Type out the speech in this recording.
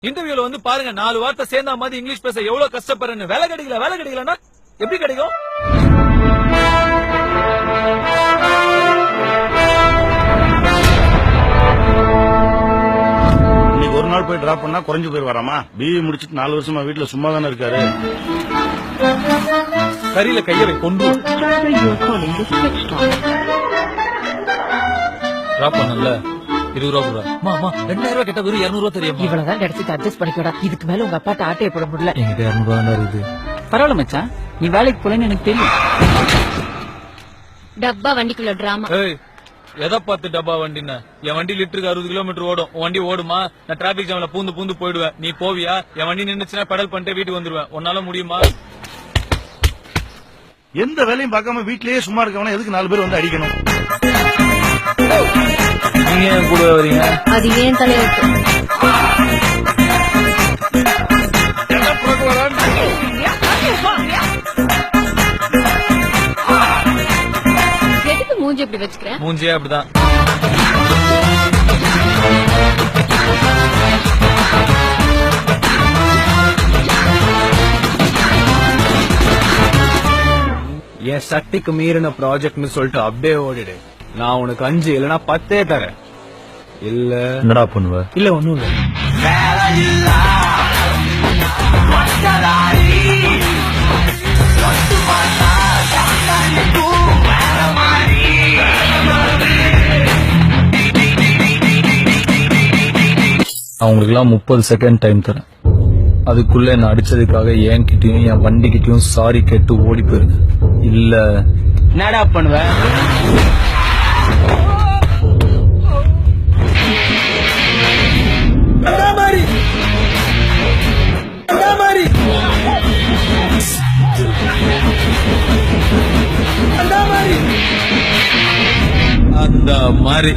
இன்டர்வியூல வந்து பாருங்க 4 வார்த்தை சேர்ந்தா மாதிரி இங்கிலீஷ் பேச எவ்வளவு கஷ்டப்படுறேன்னு. வேலை கிடைக்கலன்னா எப்படி கிடைக்கும்? இன்னைக்கு ஒரு நாள் போய் டிராப் பண்ணா குறைஞ்சு போய் வராமா? பிஏ முடிச்சிட்டு 4 வருஷமா வீட்டுல சும்மா தானே இருக்காரு. கரியில கையவை கொண்டு டிராப் பண்ணல 20 ரூபா கூட. மாமா 2000 ரூபா கேட்டா வெறும் 200 ரூபா தெரியுமா? இவ்வளவுதான் கிடைச்சிட்டு அட்ஜஸ்ட் பண்ணிக்கோடா. இதுக்கு மேல உங்க அப்பாட்ட ஆட்டையை போட முடியல. என்கிட்ட 200 ரூபா தான் இருக்குது. பரவாயில்ல மச்சான், நீ வேலைக்கு போலன்னு எனக்கு தெரியும். டப்பா வண்டிக்குள்ள டிராமா. ஏய் எதை பார்த்து டப்பா வண்டின்னு? என் வண்டி லிட்டருக்கு 60 கிலோமீட்டர் ஓடும். உன் வண்டி ஓடுமா? நான் டிராபிக் ஜாம்ல பூந்து போயிடுவேன். நீ போவியா? என் வண்டி நின்னுச்சுன்னா பெடல் பண்ணிட்டு வீட்டுக்கு வந்துருவேன். உன்னால முடியுமா? எந்த வேலையும் பார்க்காம வீட்லயே சும்மா இருக்கவன எதுக்கு 4 பேர் வந்து அடிக்கணும்? நீங்க ஏன் கூட வரீங்க? அது ஏன் தலையெழுத்து. எதுக்கு மூஞ்சி எப்படி வச்சுக்கிறேன்? மூஞ்சியே அப்படிதான். என் சக்திக்கு மீறின ப்ராஜெக்ட்னு சொல்லிட்டு அப்படியே ஓடிடு. நான் உனக்கு 5 இல்லனா 10 தரேன். இல்ல என்னடா பண்ணுவ? இல்ல ஒண்ணும் இல்ல. அவங்களுக்கு எல்லாம் 30 செகண்ட் டைம் தரேன். அதுக்குள்ள என்ன அடிச்சதுக்காக என்கிட்டயும் என் வண்டி கிட்டயும் சாரி கேட்டு ஓடி போயிருங்க. இல்ல என்னடா பண்ணுவ? அந்த மாதிரி